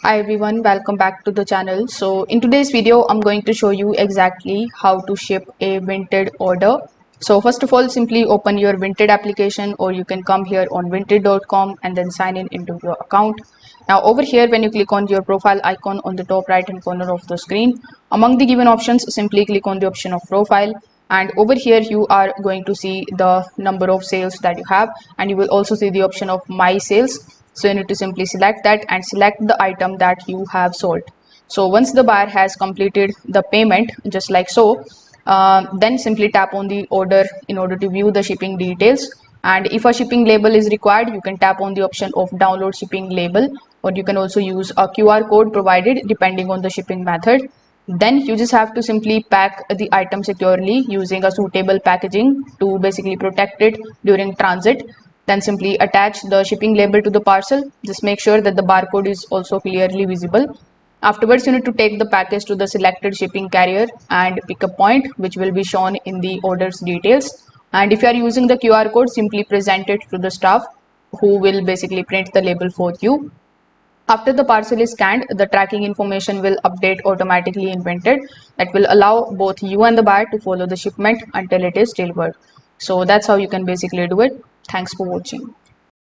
Hi everyone, welcome back to the channel. So in today's video, I'm going to show you exactly how to ship a Vinted order. So first of all, simply open your Vinted application, or you can come here on vinted.com and then sign in into your account. Now over here, when you click on your profile icon on the top right hand corner of the screen, among the given options, simply click on the option of profile. And over here you are going to see the number of sales that you have, and you will also see the option of my sales. So you need to simply select that and select the item that you have sold. So once the buyer has completed the payment, just like so, then simply tap on the order in order to view the shipping details. And if a shipping label is required, you can tap on the option of download shipping label, or you can also use a QR code provided depending on the shipping method. Then you just have to simply pack the item securely using a suitable packaging to basically protect it during transit. Then simply attach the shipping label to the parcel. Just make sure that the barcode is also clearly visible. Afterwards, you need to take the package to the selected shipping carrier and pick a point which will be shown in the order's details. And if you are using the QR code, simply present it to the staff who will basically print the label for you. After the parcel is scanned, the tracking information will update automatically in Vinted. That will allow both you and the buyer to follow the shipment until it is delivered. So that's how you can basically do it. Thanks for watching.